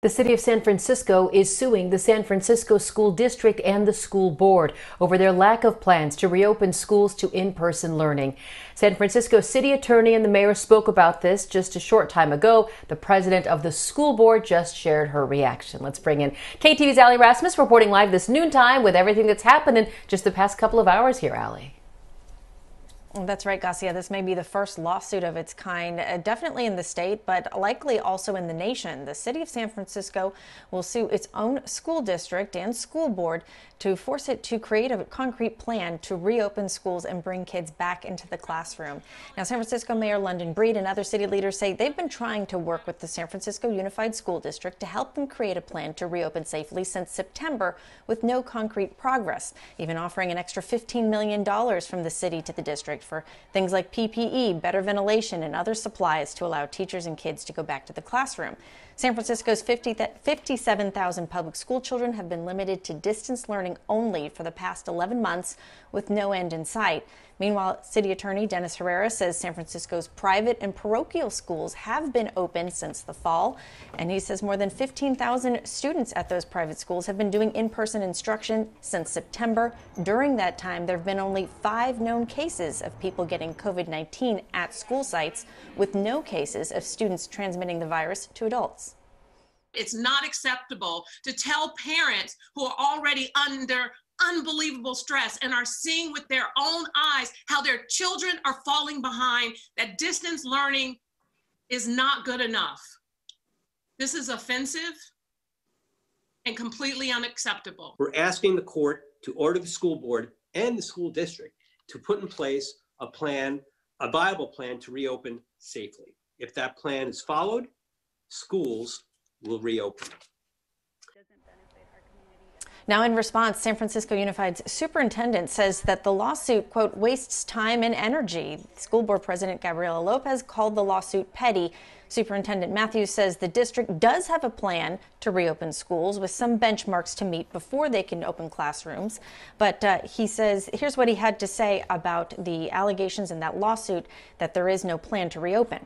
The city of San Francisco is suing the San Francisco School District and the school board over their lack of plans to reopen schools to in-person learning. San Francisco city attorney and the mayor spoke about this just a short time ago. The president of the school board just shared her reaction. Let's bring in KTVU's Allie Rasmus reporting live this noontime with everything that's happened in just the past couple of hours here, Allie. That's right, Garcia. This may be the first lawsuit of its kind, definitely in the state, but likely also in the nation. The city of San Francisco will sue its own school district and school board to force it to create a concrete plan to reopen schools and bring kids back into the classroom. Now, San Francisco Mayor London Breed and other city leaders say they've been trying to work with the San Francisco Unified School District to help them create a plan to reopen safely since September with no concrete progress, even offering an extra $15 million from the city to the district for things like PPE, better ventilation, and other supplies to allow teachers and kids to go back to the classroom. San Francisco's 57,000 public school children have been limited to distance learning only for the past 11 months with no end in sight. Meanwhile, City Attorney Dennis Herrera says San Francisco's private and parochial schools have been open since the fall, and he says more than 15,000 students at those private schools have been doing in-person instruction since September. During that time, there have been only 5 known cases of people getting COVID-19 at school sites, with no cases of students transmitting the virus to adults. It's not acceptable to tell parents who are already under unbelievable stress and are seeing with their own eyes how their children are falling behind, that distance learning is not good enough. This is offensive and completely unacceptable. We're asking the court to order the school board and the school district to put in place a plan, a viable plan to reopen safely. If that plan is followed, schools will reopen. Now, in response, San Francisco Unified's superintendent says that the lawsuit, quote, wastes time and energy. School board president Gabriela Lopez called the lawsuit petty. Superintendent Matthews says the district does have a plan to reopen schools with some benchmarks to meet before they can open classrooms. But he says, here's what he had to say about the allegations in that lawsuit, that there is no plan to reopen.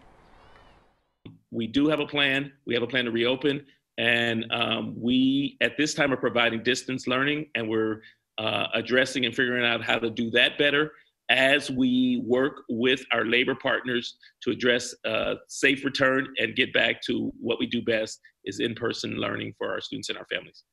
We do have a plan. We have a plan to reopen. And we, at this time, are providing distance learning, and we're addressing and figuring out how to do that better as we work with our labor partners to address safe return and get back to what we do best, is in-person learning for our students and our families.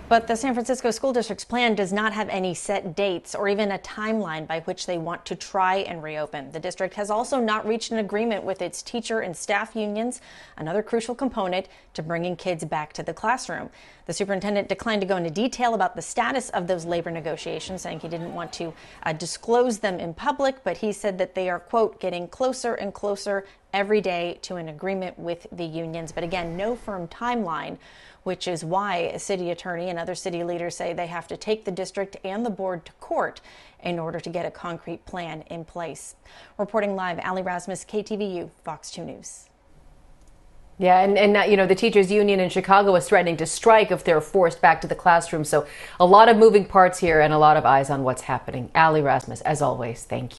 But the San Francisco School District's plan does not have any set dates or even a timeline by which they want to try and reopen. The district has also not reached an agreement with its teacher and staff unions, another crucial component to bringing kids back to the classroom. The superintendent declined to go into detail about the status of those labor negotiations, saying he didn't want to disclose them in public, but he said that they are, quote, getting closer and closer every day to an agreement with the unions. But again, no firm timeline, which is why a city attorney and other city leaders say they have to take the district and the board to court in order to get a concrete plan in place. Reporting live, Allie Rasmus, KTVU, Fox 2 News. Yeah, and you know, the teachers union in Chicago is threatening to strike if they're forced back to the classroom. So a lot of moving parts here and a lot of eyes on what's happening. Allie Rasmus, as always, thank you.